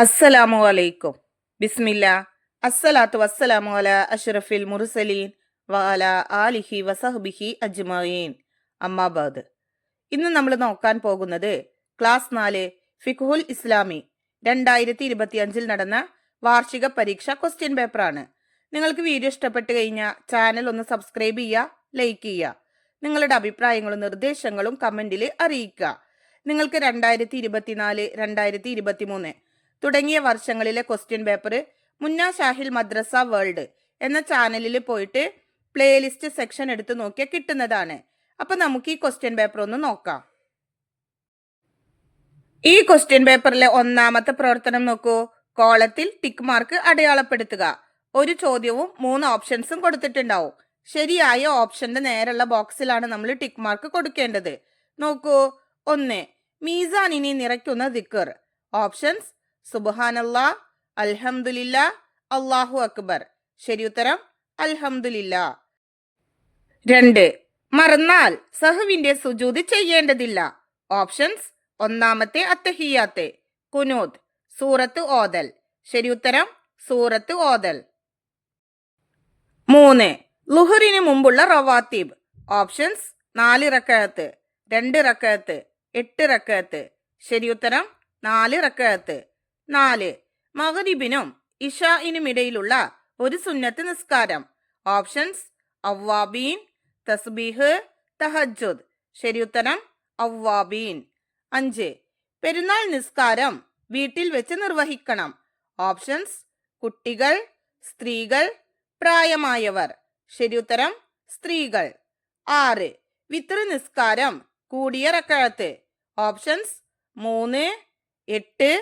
അസ്സലാമു അലൈക്കും. ബിസ്മില്ലാ. അസ്സലാത്തു വസ്സലാമു അലാ അഷ്റഫിൽ മുർസലീൻ വഅല ആലിഹി വസഹ്ബിഹി അജ്മഈൻ. അമ്മാബാദ്. ഇന്ന് നമ്മൾ നോക്കാൻ പോകുന്നത് ക്ലാസ് 4 ഫിഖ്ഹുൽ ഇസ്ലാമി 2025 നടന്ന വാർഷിക പരീക്ഷ ക്വസ്റ്റ്യൻ പേപ്പറാണ്. നിങ്ങൾക്ക് വീഡിയോ ഇഷ്ടപ്പെട്ട് കഴിഞ്ഞാൽ ചാനൽ ഒന്ന് സബ്സ്ക്രൈബ് ചെയ്യുക, ലൈക്ക് ചെയ്യുക. നിങ്ങളുടെ അഭിപ്രായങ്ങളും നിർദ്ദേശങ്ങളും കമന്റിൽ അറിയിക്കുക. നിങ്ങൾക്ക് 2024, 2023 തുടങ്ങിയ വർഷങ്ങളിലെ ക്വസ്റ്റ്യൻ പേപ്പർ മുന്ന ഷാഹിൽ മദ്രസ വേൾഡ് എന്ന ചാനലിൽ പോയിട്ട് പ്ലേലിസ്റ്റ് സെക്ഷൻ എടുത്ത് നോക്കിയാൽ കിട്ടുന്നതാണ്. അപ്പൊ നമുക്ക് ഈ ക്വസ്റ്റ്യൻ പേപ്പർ ഒന്ന് നോക്കാം. ഈ ക്വസ്റ്റ്യൻ പേപ്പറിലെ ഒന്നാമത്തെ പ്രവർത്തനം നോക്കൂ. കോളത്തിൽ ടിക്ക് മാർക്ക് അടയാളപ്പെടുത്തുക. ഒരു ചോദ്യവും 3 ഓപ്ഷൻസും കൊടുത്തിട്ടുണ്ടാവും. ശരിയായ ഓപ്ഷന്റെ നേരെയുള്ള ബോക്സിലാണ് നമ്മൾ ടിക്ക് മാർക്ക് കൊടുക്കേണ്ടത്. നോക്കൂ. 1. മീസാനിനെ നിറയ്ക്കുന്ന ദിക്ർ. ഓപ്ഷൻസ്: സുബ്ഹാനല്ലാ, അൽഹംദുലില്ലാ, അല്ലാഹു അക്ബർ. ശരിയുത്തരം അൽഹംദുലില്ലാ. 2. മറന്നാൽ സഹവിന്റെ സുജൂദ് ചെയ്യേണ്ടതില്ല. ഓപ്ഷൻസ്: ഒന്നാമത്തെ അത്തഹിയാത്ത്, കുനൂത്ത്, സൂറത്ത് ഓതൽ. ശരിയുത്തരം സൂറത്ത് ഓതൽ. 3. ളുഹറിന് മുമ്പുള്ള റവാത്തീബ്. ഓപ്ഷൻസ്: 4 റക്അത്ത്, 2 റക്അത്ത്, 8 റക്അത്ത്. ശരിയുത്തരം 4 റക്അത്ത്. 4. മഗ്രിബിനും ഇശാഇനും ഇടയിലുള്ള ഒരു സുന്നത്ത് നിസ്കാരം. ഓപ്ഷൻസ്: അവ്വാബീൻ, തസ്ബീഹ്, തഹജ്ജുദ്. ശരിയുത്തരം അവ്വാബീൻ. 5. പെരുന്നാൾ നിസ്കാരം വീട്ടിൽ വെച്ച് നിർവഹിക്കണം. ഓപ്ഷൻസ്: കുട്ടികൾ, സ്ത്രീകൾ, പ്രായമായവർ. ശരിയുത്തരം സ്ത്രീകൾ. 6. വിത്ർ നിസ്കാരം കൂടിയ റക്അത്ത്. ഓപ്ഷൻസ്: 3, 8,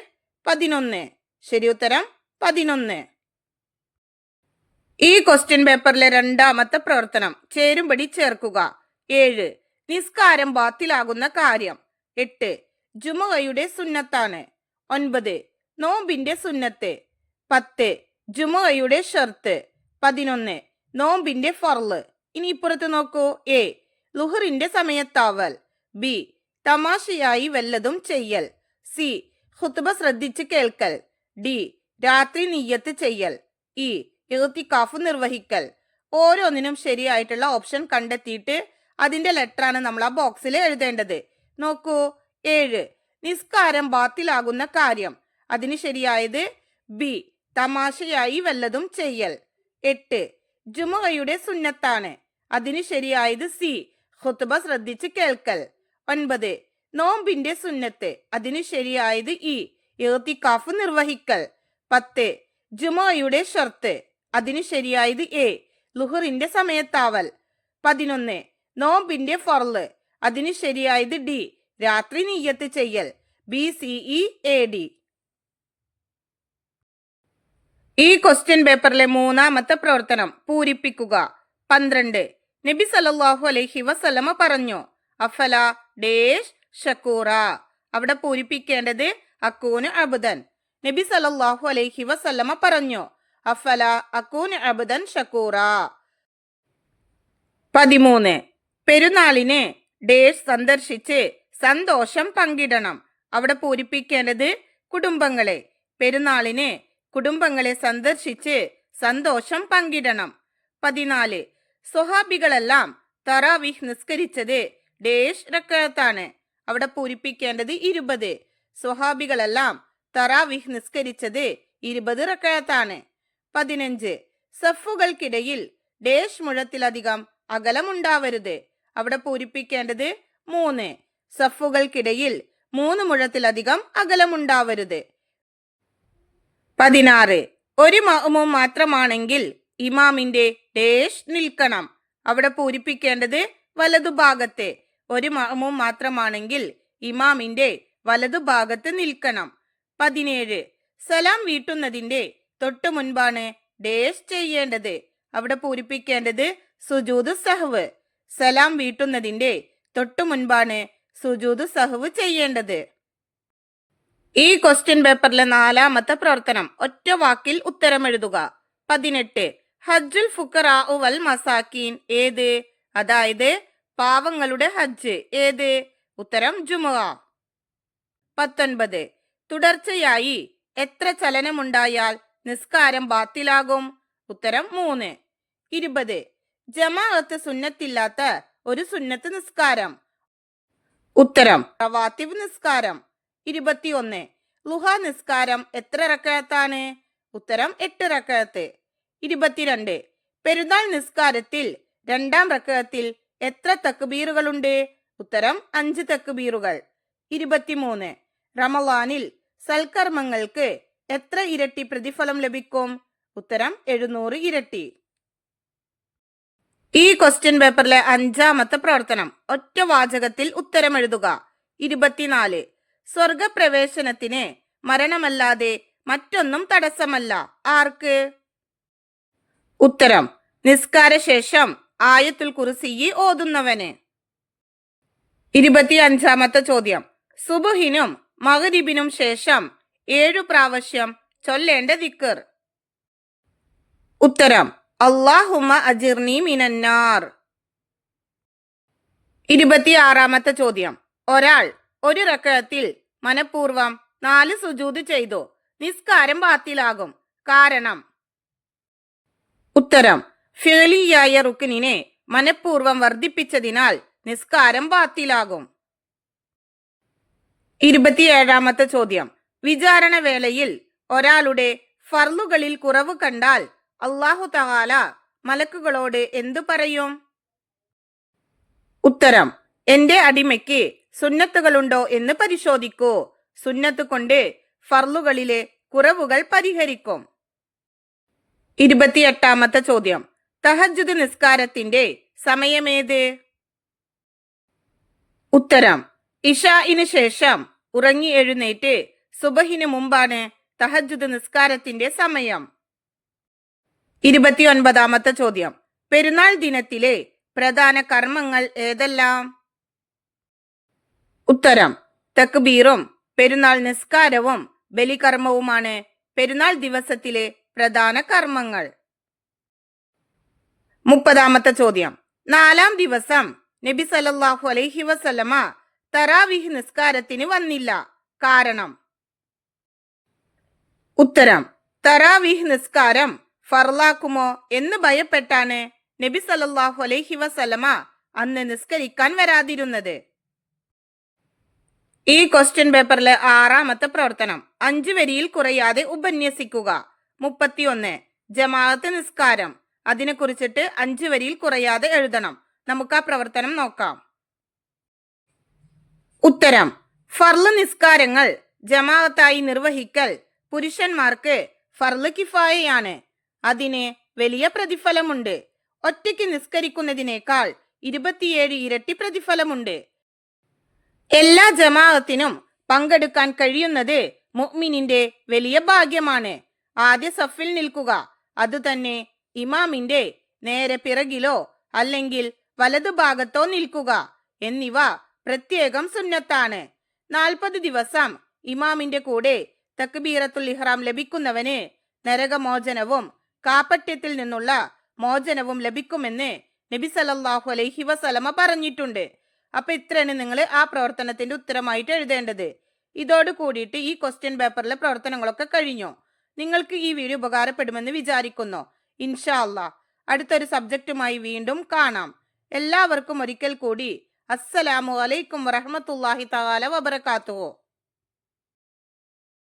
11. ശരിയുത്തരം 11. ഈ ക്വസ്റ്റ്യൻ പേപ്പറിലെ രണ്ടാമത്തെ പ്രവർത്തനം ചേരുംപടി ചേർക്കുക. 7. നിസ്കാരം ബാത്തിലാകുന്ന കാര്യം. 8. ജുമുഅയുടെ സുന്നത്താണ്. 9. നോമ്പിന്റെ സുന്നത്ത്. 10. ജുമുഅയുടെ ഷർത്ത്. 11. നോമ്പിന്റെ ഫർള്. ഇനി ഇപ്പുറത്ത് നോക്കൂ. എ. ളുഹറിന്റെ സമയത്താവൽ. ബി. തമാശയായി വല്ലതും ചെയ്യൽ. സി. ഖുത്ബ ശ്രദ്ധിച്ച് കേൾക്കൽ. ഡി. രാത്രി നിയ്യത്ത് ചെയ്യൽ. ഇ. ഇഅ്തികാഫ് നിർവഹിക്കൽ. ഓരോന്നിനും ശരിയായിട്ടുള്ള ഓപ്ഷൻ കണ്ടെത്തിയിട്ട് അതിന്റെ ലെറ്ററാണ് നമ്മൾ ആ ബോക്സിൽ എഴുതേണ്ടത്. നോക്കൂ. 7. നിസ്കാരം ബാത്തിലാകുന്ന കാര്യം. അതിന് ശരിയായത് ബി. തമാശയായി വല്ലതും ചെയ്യൽ. 8. ജുമുഅയുടെ സുന്നത്താണ്. അതിന് ശരിയായത് സി. ഖുത്ബ ശ്രദ്ധിച്ച് കേൾക്കൽ. 9. നോമ്പിന്റെ സുന്നത്ത്. അതിന് ശരിയായത് ഇ. ഇഅ്തികാഫ് നിർവഹിക്കൽ. 10. ജുമുഅയുടെ ഷർത്ത്. അതിന് ശരിയായത് എ. ളുഹറിന്റെ സമയത്താവൽ. 11. നോമ്പിന്റെ ഫർള്. അതിന് ശരിയായത് ഡി. രാത്രി നിയ്യത്ത് ചെയ്യൽ. BCEAD. ഈ ക്വസ്റ്റ്യൻ പേപ്പറിലെ മൂന്നാമത്തെ പ്രവർത്തനം പൂരിപ്പിക്കുക. 12. നബി സല്ലല്ലാഹു അലൈഹി വസല്ലമ പറഞ്ഞു, അഫല ഡേഷ് ഷക്കൂറ. അവിടെ പൂരിപ്പിക്കേണ്ടത് അക്കൂന് അബ്ദൻ. നബി സല്ലല്ലാഹു അലൈഹി വസല്ലമ പറഞ്ഞു, അഫല അക്കൂന് അബ്ദൻ ഷക്കൂറ. 13. പെരുന്നാളിനെ ഡേഷ് സന്ദർശിച്ച് സന്തോഷം പങ്കിടണം. അവിടെ പൂരിപ്പിക്കേണ്ടത് കുടുംബങ്ങളെ. പെരുന്നാളിനെ കുടുംബങ്ങളെ സന്ദർശിച്ച് സന്തോഷം പങ്കിടണം. 14. സ്വഹാബികളെല്ലാം തറാവിഹ് നിസ്കരിച്ചത് ഡേഷ് റക്അത്താണ്. അവിടെ പൂരിപ്പിക്കേണ്ടത് 20. സ്വഹാബികളെല്ലാം തറാവിഹ് നിസ്കരിച്ചത് 20 റക്അത്താണ്. 15. സഫുകൾക്കിടയിൽ ഡേഷ് മുഴത്തിലധികം അകലമുണ്ടാവരുത്. അവിടെ പൂരിപ്പിക്കേണ്ടത് 3. സഫുകൾക്കിടയിൽ 3 മുഴത്തിലധികം അകലമുണ്ടാവരുത്. 16. ഒരു മഅ്മൂം മാത്രമാണെങ്കിൽ ഇമാമിന്റെ ഡേഷ് നിൽക്കണം. അവിടെ പൂരിപ്പിക്കേണ്ടത് വലതുഭാഗത്ത്. ഒരു മഅ്മൂം മാത്രമാണെങ്കിൽ ഇമാമിന്റെ വലതുഭാഗത്ത് നിൽക്കണം. 17. സലാം വീട്ടുന്നതിന്റെ തൊട്ടു മുൻപാണ് ഡേഷ് ചെയ്യേണ്ടത്. അവിടെ പൂരിപ്പിക്കേണ്ടത് സുജൂദ് സഹ്വ്. സലാം വീട്ടുന്നതിന്റെ തൊട്ടു മുൻപാണ് സുജൂദ് സഹ്വ് ചെയ്യേണ്ടത്. ഈ ക്വസ്റ്റ്യൻ പേപ്പറിലെ നാലാമത്തെ പ്രവർത്തനം ഒറ്റ വാക്കിൽ ഉത്തരം എഴുതുക. 18. ഹജ്ജുൽ ഫുഖറാ വൽ മസാക്കീൻ ഏത്? അതായത് പാവങ്ങളുടെ ഹജ്ജ് ഏത്? ഉത്തരം ജുമുഅ. 19. തുടർച്ചയായി എത്ര ചലനമുണ്ടായാൽ നിസ്കാരം ബാത്തിലാകും? ഉത്തരം 3. 20. ജമാഅത്ത് സുന്നത്തില്ലാത്ത ഒരു സുന്നത്ത് നിസ്കാരം. ഉത്തരം റവാത്തിബ് നിസ്കാരം. 21. ലുഹ നിസ്കാരം എത്ര റക്അത്താണ്? ഉത്തരം 8 റക്അത്ത്. 22. പെരുന്നാൾ നിസ്കാരത്തിൽ രണ്ടാം റക്അത്തിൽ എത്ര തക്ബീറുകളുണ്ട്? ഉത്തരം 5 തക്ബീറുകൾ. 23. റമളാനിൽ സൽക്കർമ്മങ്ങൾക്ക് എത്ര ഇരട്ടി പ്രതിഫലം ലഭിക്കും? ഉത്തരം 700 ഇരട്ടി. ഈ ക്വസ്റ്റ്യൻ പേപ്പറിലെ 5ാമത്തെ പ്രവർത്തനം ഒറ്റ വാചകത്തിൽ ഉത്തരം എഴുതുക. 24. സ്വർഗപ്രവേശനത്തിന് മരണമല്ലാതെ മറ്റൊന്നും തടസ്സമല്ല. ആർക്ക്? ഉത്തരം നിസ്കാരശേഷം ആയത്തുൽ കുർസി ഓതുന്നവന്. 25ാമത്തെ ചോദ്യം. സുബ്ഹിനും മഗ്രിബിനും ശേഷം 7 പ്രാവശ്യം ചൊല്ലേണ്ട ദിക്ർ. ഉത്തരം അല്ലാഹുമ്മ അജിർനി മിനന്നാർ. 26ാമത്തെ ചോദ്യം. ഒരാൾ ഒരു റക്അത്തിൽ മനഃപൂർവം 4 സുജൂദ് ചെയ്തു. നിസ്കാരം ബാത്തിലാകും. കാരണം? ഉത്തരം ഫിഅലിയായ റുക്നിനെ മനഃപൂർവം വർദ്ധിപ്പിച്ചതിനാൽ നിസ്കാരം ബാത്തിലാകും. 27ാമത്തെ ചോദ്യം. വിചാരണ വേളയിൽ ഒരാളുടെ ഫർളുകളിൽ കുറവ് കണ്ടാൽ അല്ലാഹു തആല മലക്കുകളോട് എന്തു പറയും? ഉത്തരം എന്റെ അടിമയ്ക്ക് സുന്നത്തുകളുണ്ടോ എന്ന് പരിശോധിക്കൂ. സുന്നത്ത് കൊണ്ട് ഫർളുകളിലെ കുറവുകൾ പരിഹരിക്കും. 28ാമത്തെ ചോദ്യം. തഹജ്ജുദ് നിസ്കാരത്തിന്റെ സമയമേത്? ഉത്തരം ഇശാഇന് ശേഷം ഉറങ്ങി എഴുന്നേറ്റ് സുബഹിന് മുമ്പാണ് തഹജ്ജുദ് നിസ്കാരത്തിന്റെ സമയം. 29ാമത്തെ ചോദ്യം. പെരുന്നാൾ ദിനത്തിലെ പ്രധാന കർമ്മങ്ങൾ ഏതെല്ലാം? ഉത്തരം തക്ബീറും പെരുന്നാൾ നിസ്കാരവും ബലികർമ്മവുമാണ് പെരുന്നാൾ ദിവസത്തിലെ പ്രധാന കർമ്മങ്ങൾ. 30ാമത്തെ ചോദ്യം. 4ാം ദിവസം നബി സല്ലല്ലാഹു അലൈഹി വസല്ലമ തറാവീഹ് നിസ്കാരത്തിന് വന്നില്ല. കാരണം? ഉത്തരം തറാവീഹ് നിസ്കാരം ഫർലാക്കുമോ എന്ന് ഭയപ്പെട്ടാണ് നബി സല്ലല്ലാഹു അലൈഹി വസല്ലമ അന്ന് നിസ്കരിക്കാൻ വരാതിരുന്നത്. ഈ ക്വസ്റ്റ്യൻ പേപ്പറിലെ 6ാമത്തെ പ്രവർത്തനം 5 വരിയിൽ കുറയാതെ ഉപന്യസിക്കുക. 31. ജമാഅത്ത് നിസ്കാരം. അതിനെക്കുറിച്ചിട്ട് 5 വരിയിൽ കുറയാതെ എഴുതണം. നമുക്ക് ആ പ്രവർത്തനം നോക്കാം. ഉത്തരം ഫർള് നിസ്കാരങ്ങൾ ജമാഅത്തായി നിർവഹിക്കൽ പുരുഷന്മാർക്ക് ഫർള് കിഫായയാണ്. അതിന് വലിയ പ്രതിഫലമുണ്ട്. ഒറ്റയ്ക്ക് നിസ്കരിക്കുന്നതിനേക്കാൾ 27 ഇരട്ടി പ്രതിഫലമുണ്ട്. എല്ലാ ജമാഅത്തിനും പങ്കെടുക്കാൻ കഴിയുന്നത് മുഅ്മിനിന്റെ വലിയ ഭാഗ്യമാണ്. ആദ്യ സഫിൽ നിൽക്കുക, അതുതന്നെ ഇമാമിന്റെ നേരെ പിറകിലോ അല്ലെങ്കിൽ വലതുഭാഗത്തോ നിൽക്കുക എന്നിവ പ്രത്യേകം സുന്നത്താണ്. 40 ദിവസം ഇമാമിന്റെ കൂടെ തക്ബീറത്തുൽ ഇഹ്റാം ലഭിക്കുന്നവന് നരകമോചനവും കാപട്യത്തിൽ നിന്നുള്ള മോചനവും ലഭിക്കുമെന്ന് നബി സല്ലല്ലാഹു അലൈഹി വസല്ലമ പറഞ്ഞിട്ടുണ്ട്. അപ്പൊ ഇത്രയാണ് നിങ്ങൾ ആ പ്രവർത്തനത്തിന്റെ ഉത്തരമായിട്ട് എഴുതേണ്ടത്. ഇതോട് കൂടിയിട്ട് ഈ ക്വസ്റ്റ്യൻ പേപ്പറിലെ പ്രവർത്തനങ്ങളൊക്കെ കഴിഞ്ഞു. നിങ്ങൾക്ക് ഈ വീഡിയോ ഉപകാരപ്പെടുമെന്ന് വിചാരിക്കുന്നു. ഇൻഷാ അല്ലാഹ് അടുത്തൊരു സബ്ജക്റ്റുമായി വീണ്ടും കാണാം. എല്ലാവർക്കും ഒരിക്കൽ കൂടി അസ്സലാമു അലൈക്കും വറഹ്മത്തുള്ളാഹി തആല വബറകാതുഹു.